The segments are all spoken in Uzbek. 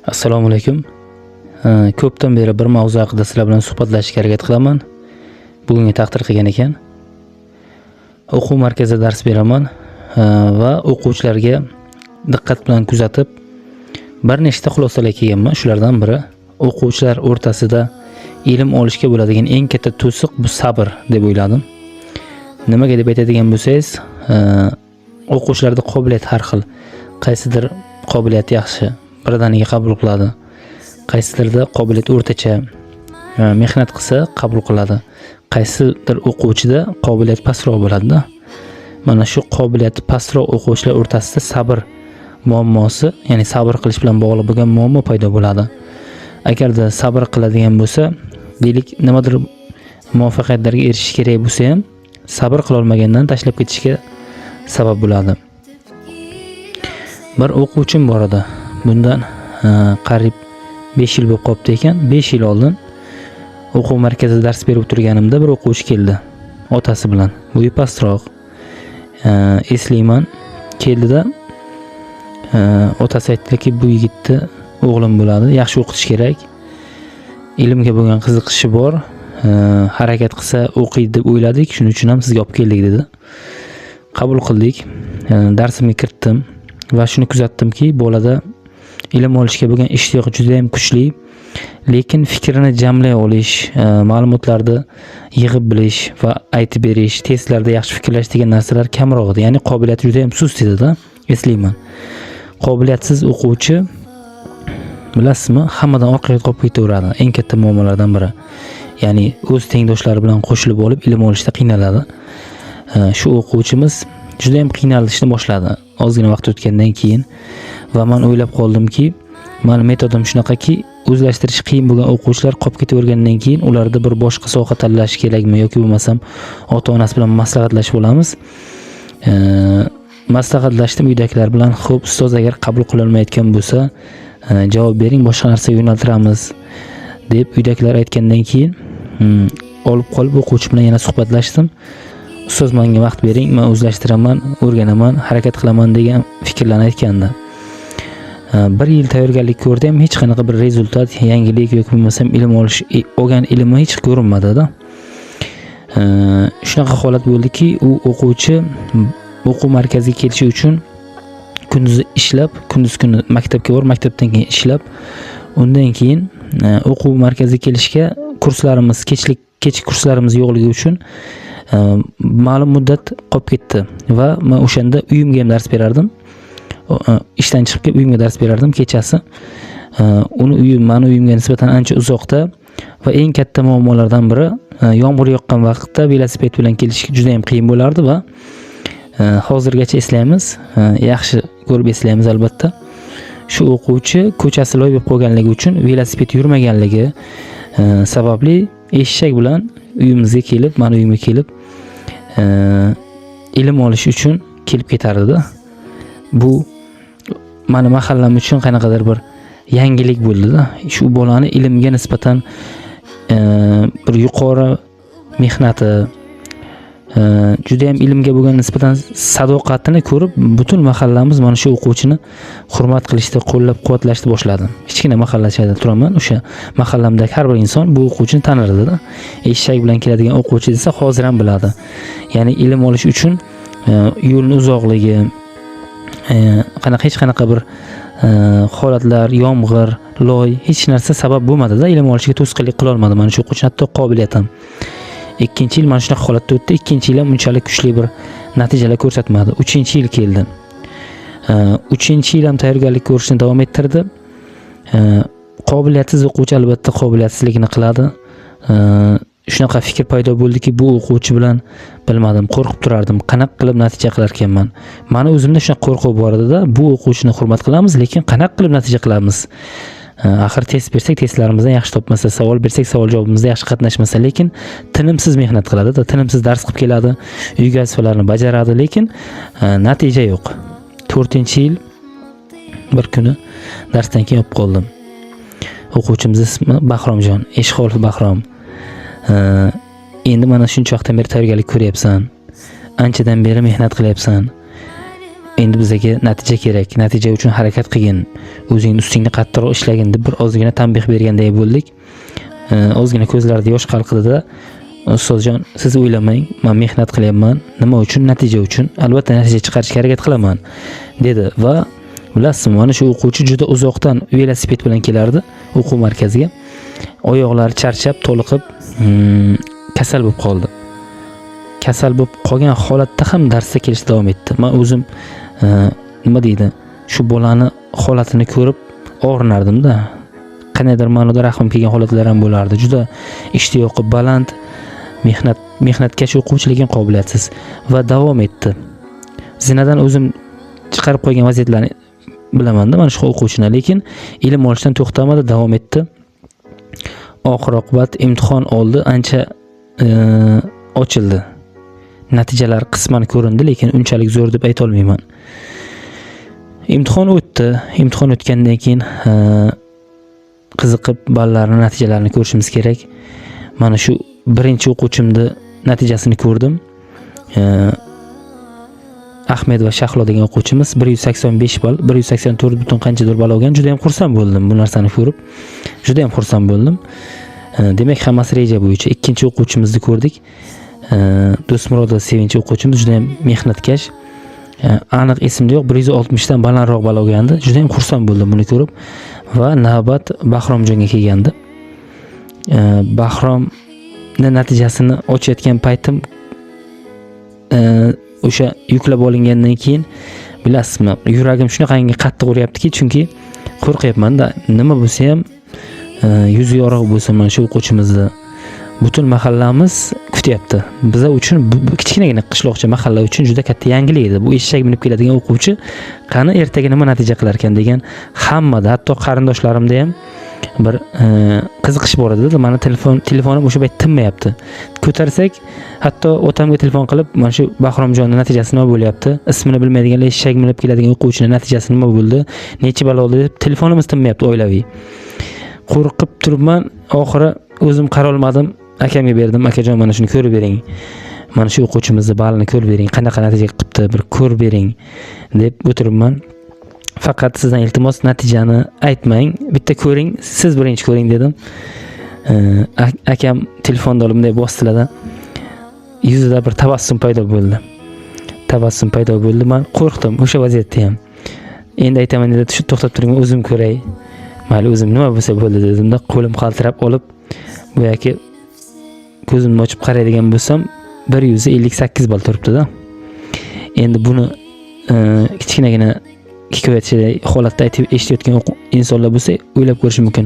Assalomu alaykum. Ko'pdan beri bir mavzu haqida sizlar bilan suhbatlashishga harakat qilaman. Bugungi taqdir qilgan ekan. O'quv markazida dars beraman va o'quvchilarga diqqat bilan kuzatib bir nechta xulosalar kelganman. Shulardan biri o'quvchilar o'rtasida ilm olishga bo'ladigan eng katta to'siq bu sabr deb o'yladim. Nimaga deb aytadigan bo'lsangiz, o'quvchilarda qobiliyat har xil. Qaysidir qobiliyat yaxshi, birdaniga qabul qiladi. Qaysidirda qobiliyat o'rtacha, mehnat qilsa qabul qiladi. Qaysidir o'quvchida qobiliyat pastroq bo'ladi-da. Mana shu qobiliyati pastroq o'quvchilar o'rtasida sabr muammosi, ya'ni sabr qilish bilan bog'liq bo'lgan muammo paydo bo'ladi. Agarda sabr qiladigan bo'lsa, deylik nimadir muvaffaqiyatlarga erishish kerak bo'lsa ham, sabr qila olmagandan tashlab ketishga sabab bo'ladi. Bir o'quvchim bor edi. Bundan qariyb 5 yil bo'lib qolibdi ekan. 5 yil oldin o'quv markazida dars berib turganimda bir o'quvchi keldi otasi bilan. Bo'yi pastroq. Eslayman, keldida otasi aytdiki, bu yigitni o'g'lim bo'ladi, yaxshi o'qitish kerak. Ilmga bo'lgan qiziqishi bor. Harakat qilsa o'qiydi deb o'yladik, shuning uchun ham sizga olib keldik dedi. Qabul qildik. Darsimga kiritdim va shuni kuzatdimki, bolada ilm olishga bo'lgan ishtiyoq juda ham kuchli, lekin fikrini jamlay olish, ma'lumotlarni yig'ib bilish va aytib berish, testlarda yaxshi fikrlash degan narsalar kamroq edi. Ya'ni qobiliyati juda ham sust edi-da. Eslayman. Qobiliyatsiz o'quvchi, bilasizmi, hammadan orqaga qolib ketaveradi. Eng katta muammolardan biri. Ya'ni o'z tengdoshlari bilan qo'shilib olib ilm olishda qiynaladi. Shu o'quvchimiz juda ham qiynalishni boshladi ozgina vaqt o'tgandan keyin va men o'ylab qoldimki, men metodim shunaqaki, o'zlashtirish qiyin bo'lgan o'quvchilar qolib ketavergandan keyin ularda bir boshqa soha tanlash kerakmi yoki bo'lmasam ota-onasi bilan maslahatlashib olamiz. Maslahatlashdim uydagilar bilan. Xo'p, ustoz agar qabul qilolmayotgan bo'lsa, javob bering, boshqa narsaga yo'naltiramiz deb uydagilar aytgandan keyin olib qolib o'quvchi bilan yana suhbatlashdim. Ustoz, menga vaqt bering, men o'zlashtiraman, o'rganaman, harakat qilaman degan fikrlarni aytgandi. 1 yil tayyorgarlik ko'rdim, hech qanaqa bir rezultat, yangilik yoki bo'lmasam ilm olish, olgan ilmi hech ko'rinmadi-da. Shunaqa holat bo'ldiki, u o'quvchi o'quv markaziga kelishi uchun kunduzi ishlab, kunduz kuni maktabga borib, maktabdan keyin ishlab, undan keyin o'quv markaziga kelishga kurslarimiz, kechki kurslarimiz yo'qligi uchun ma'lum muddat qolib ketdi va men o'shanda uyimga ham dars berardim. Ishdan chiqib kelib uyimga dars berardim kechasi. Meni uyimga nisbatan ancha uzoqda va eng katta muammolardan biri yomg'ir yoqqan vaqtda velosiped bilan kelish juda ham qiyin bo'lardi va hozirgacha eslaymiz, yaxshi ko'rib eslaymiz albatta. Shu o'quvchi ko'chasi loy bo'lib qolganligi uchun velosiped yurmaganligi sababli eshak bilan uyimizga kelib, meni uyimga kelib ilm olish uchun kelib ketardi-da. Bu meni mahallam uchun qanaqadir bir yangilik bo'ldi-da. Shu bolani ilmga nisbatan bir yuqori mehnati, juda ham ilmga bo'lgan nisbatan sadoqatini ko'rib, butun mahallamiz mana shu o'quvchini hurmat qilishni, qo'llab-quvvatlashni boshladi. Kichkina mahallachada turaman, o'sha mahallamdagi har bir inson bu o'quvchini tanirdi-da. Eshak bilan keladigan o'quvchi desa hozir ham biladi. Ya'ni ilm olish uchun yo'lning uzoqligi, hech qanaqa bir holatlar, yomg'ir, loy, hech narsa sabab bo'lmadi-da, ilm olishga to'sqinlik qila olmadi mana shu o'quvchi, hatto qobiliyatim. 2-yil mana shunaqa holatda o'tdi. 2-yil ham unchalik kuchli bir natijalar ko'rsatmadi. 3-yil keldi. 3-yil ham tayyorgarlik ko'rishni davom ettirdi. Qobiliyatsiz o'quvchi albatta qobiliyatsizligini qiladi. Shunaqa fikr paydo bo'ldiki, bu o'quvchi bilan bilmadim, qo'rqib turardim. Qanaqa qilib natija qilar ekanman? Meni o'zimda shunaqa qo'rquv bor edi-da, bu o'quvchini hurmat qilamiz, lekin qanaqa qilib natija qilamiz? Axir test bersak, testlarimizdan yaxshi topmasa, savol bersak, savol javobimizda yaxshi qatnashmasa, lekin tinimsiz mehnat qiladi-da, tinimsiz dars qilib keladi, uyga vazifalarni bajaradi, lekin natija yo'q. 4-yil bir kuni darsdan keyin olib qoldim. O'quvchimiz ismi Bahromjon, Eshxolov Bahrom. Endi mana shuncha vaqtdan beri tayyorgarlik ko'ryapsan. Anchadan beri mehnat qilyapsan. endi bizga natija kerak, natija uchun harakat qilgin, o'zingni ustingni qattiqroq ishlagin deb bir ozgina tanbeh berganday bo'ldik. Ozgina ko'zlarida yosh qalqidi-da, "Ustozjon, siz o'ylamang, men mehnat qilyapman. Nima uchun? Natija uchun. Albatta natija chiqarishga harakat qilaman", dedi va bilasizmi, mana shu o'quvchi juda uzoqdan velosiped bilan kelardi o'quv markaziga. Oyoqlari charchab, toliqib, kasal bo'lib qoldi. Kasal bo'lib qolgan holatda ham darsga kelishda davom etdi. Men o'zim nima deydi, shu bolani holatini ko'rib og'rinardim-da. Qanaydir ma'noda rahmim kelgan holatlar ham bo'lardi. Juda ishtiyoqi baland, mehnatkash o'quvchi, lekin qobiliyatsiz va davom etdi. Zinadan o'zim chiqarib qo'ygan vaziyatlarni bilaman-da mana shu o'quvchini, lekin ilm olishdan to'xtamadi, davom etdi. Oxir oqibat imtihon oldi, ancha ochildi. Natijalar qisman ko'rindi, lekin unchalik zo'r deb ayta olmayman. Imtihon o'tdi. Imtihon o'tgandan keyin qiziqib ballarning natijalarini ko'rishimiz kerak. Mana shu birinchi o'quvchimni natijasini ko'rdim. Ahmed va Shahlo degan o'quvchimiz 185 ball, 184 butun qanchadir ball olgan. Juda ham xursand bo'ldim bu narsani ko'rib. Juda ham xursand bo'ldim. Demak, hammasi reja bo'yicha. Ikkinchi o'quvchimizni ko'rdik. Do'stmurodov Sevinch o'quvchimiz juda ham mehnatkash. Aniq esimda yo'q, 160 dan balandroq ball olgandi. Juda ham xursand bo'ldim buni ko'rib va navbat Bahromjonga kelgandi. Bahromning natijasini ochayotgan paytim o'sha yuklab olingandan keyin bilasizmi, yuragim shunaqangi qattiq uryaptiki, chunki qo'rqyapman-da. Nima bo'lsa ham yuzi yorug' bo'lsin mana shu o'quvchimizni. Butun mahallamiz kutyapti. Bizlar uchun bu kichkinagina qishloqcha mahalla uchun juda katta yangilik edi. Bu eshak minib keladigan o'quvchi qani ertaga nima natija qilar ekan degan hammada, hatto qarindoshlarimda ham bir qiziqish bor edi. Mana telefonim o'sha payt tinmayapti. Ko'tarsak, hatto otamga telefon qilib, mana shu Bahromjonning natijasi nima bo'lyapti? Ismini bilmaydigan eshak minib keladigan o'quvchining natijasi nima bo'ldi? Necha ball oldi deb telefonimiz tinmayapti oilaviy. Qo'rqib turibman, oxiri o'zim qara olmadim. Akamga berdim. "Akajon, mana shuni ko'rib bering. Mana shu o'quvchimizni balini ko'rib bering. Qanaqa natija qilibdi, bir ko'rib bering" deb o'tiribman. Faqat sizdan iltimos, natijani aytmang, bitta ko'ring, siz birinchi ko'ring dedim. Akam telefonda olib bunday bosdilar-da. Yuzida bir tabassum paydo bo'ldi. Men qo'rqdim o'sha vaziyatda ham. Endi aytaman dedi, to'xtab turing, o'zim ko'ray. Mayli, o'zim nima bo'lsa bo'ldi dedim-da, qo'lim qaltirab olib, bu yoki ko'zimni ochib qaraydigan bo'lsam 158 ball turibdi-da. Endi buni kichkinagina hikoyatchiday holatda aytib eshitayotgan insonlar bo'lsa o'ylab ko'rishi mumkin.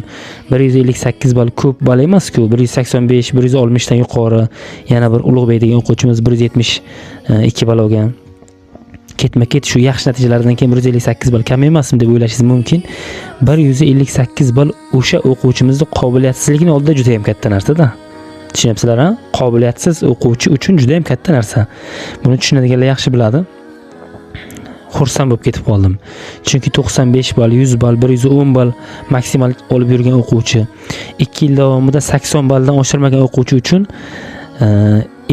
158 ball ko'p ball emas-ku. 185, 160 dan yuqori. Yana bir Ulug'bek degan o'quvchimiz 172 ball olgan. Ketma-ket shu yaxshi natijalardan keyin 158 ball kam emasmi deb o'ylashingiz mumkin. 158 ball o'sha o'quvchimizning qobiliyatsizligini oldida juda ham katta narsa-da. Tushunyapsizlar-a? Qobiliyatsiz o'quvchi uchun juda ham katta narsa. Buni tushunadiganlar yaxshi biladi. Xursand bo'lib ketib qoldim. Chunki 95 ball, 100 ball, 110 ball maksimal olib yurgan o'quvchi, 2 yil davomida 80 balldan oshirmagan o'quvchi uchun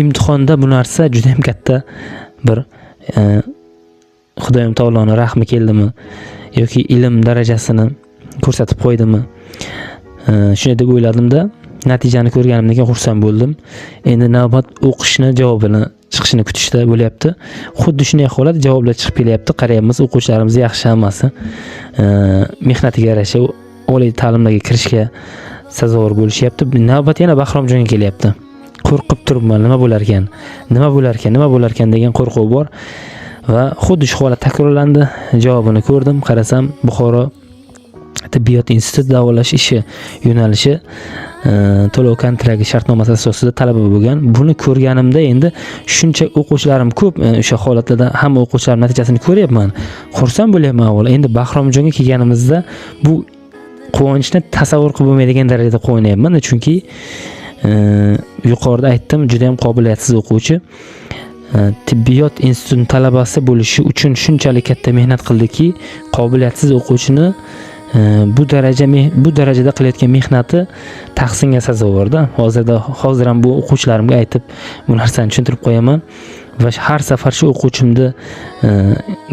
imtihonda bu narsa juda ham katta bir Xudoyim taoloning rahmi keldimi yoki ilm darajasini ko'rsatib qo'ydimi? Shunday deb o'yladim-da, natijani ko'rganimdan keyin xursand bo'ldim. Endi navbat o'qishni javobini chiqishini kutishda bo'lyapti. Xuddi shunday holat javoblar chiqib kelyapti. Qarayapmiz, o'quvchilarimiz yaxshi hammasi. Mehnatiga yarasha oliy ta'limlarga kirishga sazovor bo'lishyapti. Navbat yana Bahromjonga kelyapti. Qo'rqib turibman, nima bo'lar ekan degan qo'rquv bor. Va xuddi shu holat takrorlandi. Javobini ko'rdim, qarasam Buxoro tibbiyot instituti davolash ishi yo'nalishi to'lov kontrakt shartnomasi asosida talaba bo'lgan. Buni ko'rganimda endi shuncha o'quvchilarim ko'p, o'sha holatlarda hamma o'quvchilar natijasini ko'ryapman. Xursand bo'lyapman avval. Endi Bahromjonga kelganimizda bu quvonchni tasavvur qilib bo'lmaydigan darajada quvonyapman, chunki yuqorida aytdim, juda ham qobiliyatsiz o'quvchi. Tibbiyot institutining talabasi bo'lishi uchun shunchalik katta mehnat qildiki, qobiliyatsiz o'quvchini bu darajada qilayotgan mehnati tahsinga sazovorda. Hozir ham bu o'quvchilarimga aytib bu narsani tushuntirib qo'yaman. va har safar shu o'quvchimni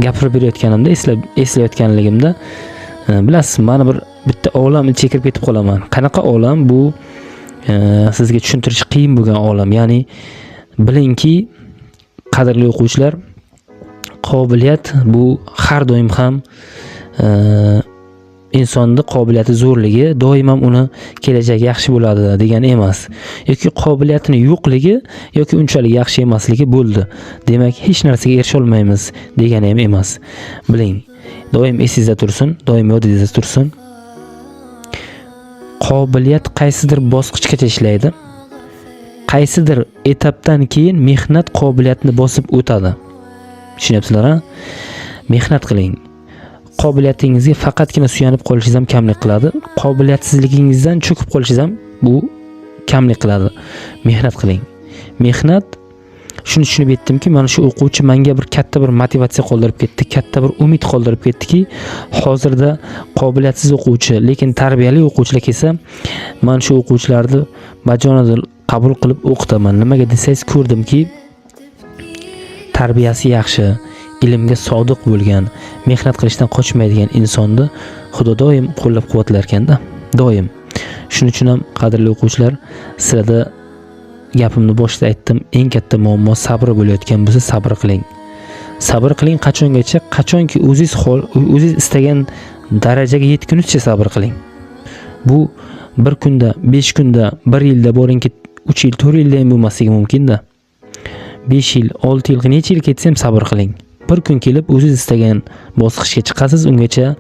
gapirib berayotganimda eslayotganligimda bilasiz, mana bitta olam ichiga kirib ketib qolaman. Qanaqa olam bu? Sizga tushuntirish qiyin bo'lgan olam. Ya'ni bilingki, qadrli o'quvchilar, qobiliyat bu har doim ham insonning qobiliyati zo'rligi doim ham uni kelajagi yaxshi bo'ladi degani emas. Yoki qobiliyatining yo'qligi yoki unchalik yaxshi emasligi bo'ldi. Demak, hech narsaga erisha olmaymiz degani ham emas. Biling, doim esingizda tursin, doim yodingizda tursin. Qobiliyat qaysidir bosqichgacha ishlaydi. Qaysidir etapdan keyin mehnat qobiliyatni bosib o'tadi. Tushunyapsizlar-a? Mehnat qiling. Qobiliyatingizga faqatgina suyanib qolishingiz ham kamlik qiladi. Qobiliyatsizligingizdan cho'kib qolishingiz ham bu kamlik qiladi. Mehnat qiling. Mehnat, shuni tushunib yetdimki, mana shu o'quvchi menga bir katta bir motivatsiya qoldirib ketdi, katta bir umid qoldirib ketdiki, hozirda qobiliyatsiz o'quvchi, lekin tarbiyali o'quvchilar kelsa, mana shu o'quvchilarni bajonidil qabul qilib o'qitaman. Nimaga desangiz, ko'rdimki, tarbiyasi yaxshi, ilmga sodiq bo'lgan, mehnat qilishdan qochmaydigan insonni Xudo doim qo'llab-quvvatlar ekanda, doim. Shuning uchun ham qadrli o'quvchilar, sizlarda gapimni boshida aytdim, eng katta muammo sabr bo'layotgan bo'lsa, sabr qiling. Sabr qiling qachongacha? Qachonki o'zingiz istagan darajaga yetgunizcha sabr qiling. Bu bir kunda, 5 kunda, 1 yilda boringki, 3 yil, 4 yilda ham bo'lmasligi mumkin-da. 5 yil, 6 yil, necha yil ketsa ham sabr qiling. Bir kun kelib o'zingiz istagan bosqichga chiqasiz, ungacha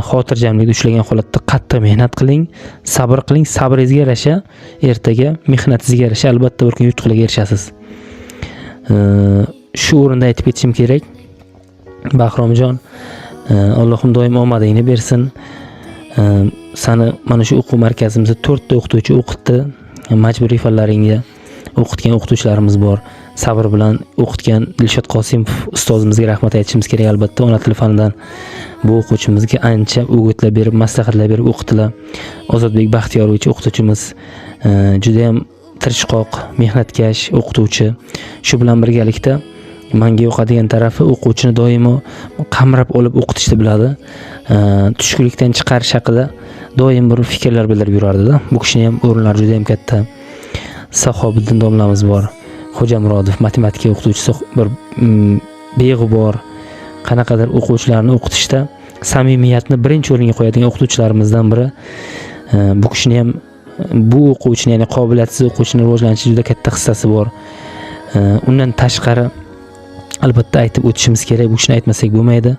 xotirjamlikni ushlagan holatda qattiq mehnat qiling, sabr qiling. Sabringizga yarasha ertaga mehnatingizga yarasha albatta bir kun yutuqlarga erishasiz. Shu o'rinda aytib ketishim kerak. Bahromjon, Allohim doim omadingni bersin. Seni mana shu o'quv markazimizda 4 ta o'qituvchi o'qitdi. Majburiy fanlaringga o'qitgan o'qituvchilarimiz bor. Sabr bilan o'qitgan Dilshod Qosimov ustozimizga rahmat aytishimiz kerak albatta. Ona tili fanidan bu o'quvchimizga ancha o'g'itlar berib, maslahatlar berib o'qitdilar. Ozodbek Baxtiyorovich o'qituvchimiz juda ham tirishqoq, mehnatkash o'qituvchi. Shu bilan birgalikda menga yoqadigan tarafi, o'quvchini doimo qamrab olib o'qitishni biladi. Tushkunlikdan chiqarish haqida doim bir fikrlar bildirib yurardi-da. Bu kishining ham o'rinlari juda ham katta. Sahobiddin domlamiz bor. Xo'jamurodov matematika o'qituvchisi, bir beg'ubor, qanaqadir o'quvchilarni o'qitishda samimiyatni birinchi o'ringa qo'yadigan o'qituvchilarimizdan biri. Bu kishini ham, bu o'quvchini, ya'ni qobiliyatsiz o'quvchini rivojlanishida juda katta hissasi bor. Undan tashqari albatta aytib o'tishimiz kerak, bu kishini aytmasak bo'lmaydi.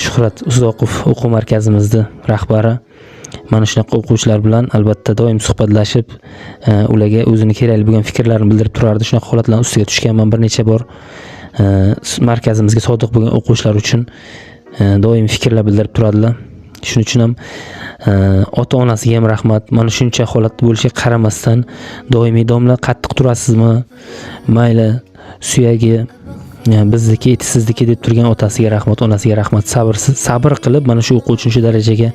Shuhrat Uzoqov o'quv markazimizning rahbari. Mana shunaqa o'quvchilar bilan albatta doim suhbatlashib, ularga o'zini kerakli bo'lgan fikrlarini bildirib turardi. Shunaqa holatlarning ustiga tushganman bir necha bor. Markazimizga sodiq bo'lgan o'quvchilar uchun doim fikrlar bildirib turadilar. Shuning uchun ham ota-onasiga ham rahmat. Mana shuncha holat bo'lishiga qaramasdan doimiy domla qattiq turasizmi? Mayli, suyagi bizniki, eti sizniki deb turgan otasiga rahmat, onasiga rahmat. Sabr qilib mana shu o'quvchi shu darajaga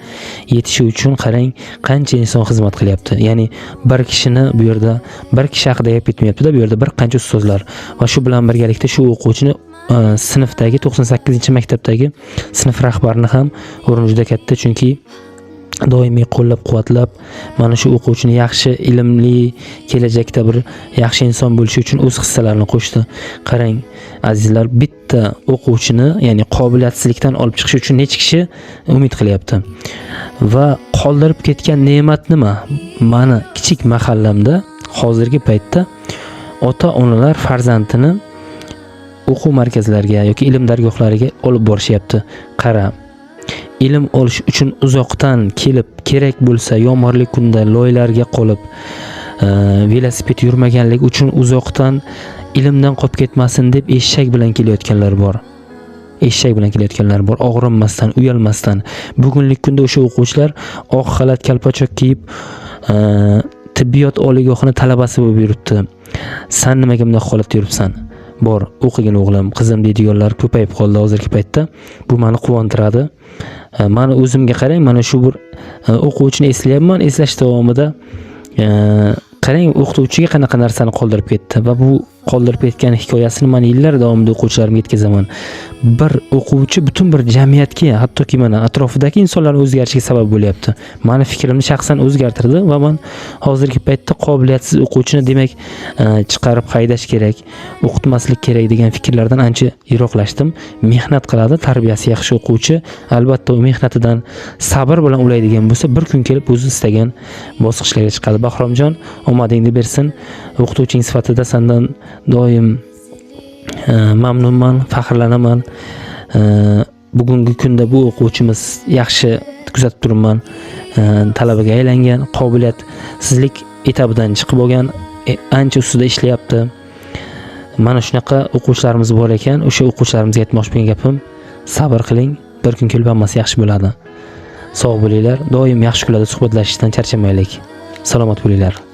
yetishi uchun qarang, qancha inson xizmat qilyapti. Ya'ni bir kishini bu yerda, bir kishi haqida gap ketmayapti-da, bu yerda bir qancha ustozlar va shu bilan birgalikda shu o'quvchini sinfdagi 98-maktabdagi sinf rahbarini ham o'rni juda katta, chunki doimiy qo'llab-quvvatlab mana shu o'quvchini yaxshi, ilmli, kelajakda bir yaxshi inson bo'lishi uchun o'z hissalarini qo'shdi. Qarang, azizlar, bitta o'quvchini, ya'ni qobiliyatsizlikdan olib chiqish uchun necha kishi umid qilyapti. Va qoldirib ketgan ne'mat nima? Mana kichik mahallamda hozirgi paytda ota-onalar farzandini o'quv markazlariga yoki ilm dargohlariga olib borishyapti. Qara, ilm olish uchun uzoqdan kelib, kerak bo'lsa yomg'irli kunda loylarga qolib, velosiped yurmaganlik uchun uzoqdan ilmdan qolib ketmasin deb eshak bilan kelayotganlar bor. Og'rinmasdan, uyalmasdan. Bugunlik kunda o'sha o'quvchilar oq xalat, kalpachoq kiyib, tibbiyot oliygohini talabasi bo'lib yuribdi. Sen nimaga bunday holatda yuribsan? Bor, o'qigin o'g'lim, qizim deydiganlar ko'payib qoldi hozirgi paytda. Bu meni quvontiradi. Meni o'zimga qarang, mana shu bir o'quvchini eslayapman, eslash davomida qarang, o'qituvchiga qanaqa narsani qoldirib ketdi va bu qoldirib ketgan hikoyasini men yillar davomida o'quvchilarimga yetkazaman. Bir o'quvchi butun bir jamiyatga, hattoki mana atrofidagi insonlarning o'zgarishiga sabab bo'lyapti. Meni fikrimni shaxsan o'zgartirdi va men hozirgi paytda qobiliyatsiz o'quvchini demak chiqarib haydash kerak, o'qitmaslik kerak degan fikrlardan ancha yiroqlashdim. Mehnat qiladi, tarbiyasi yaxshi o'quvchi, albatta u mehnatidan sabr bilan ulaydigan bo'lsa, bir kun kelib o'zi istagan bosqichlarga chiqadi. Bahromjon, omadingni bersin. O'qituvching sifatida sendan doim mamnunman, faxrlanaman. Bugungi kunda bu o'quvchimiz yaxshi kuzatib turibman. Talabaga aylangan, qobiliyatsizlik etabidan chiqib olgan, ancha ustida ishlayapti. Mana shunaqa o'quvchilarimiz bor ekan, o'sha o'quvchilarimizga aytmoqchi bo'lgan gapim, sabr qiling, bir kun kelib hammasi yaxshi bo'ladi. Sog' bo'linglar, doim yaxshi kunlarda suhbatlashishdan charchamaylik. Salomat bo'linglar.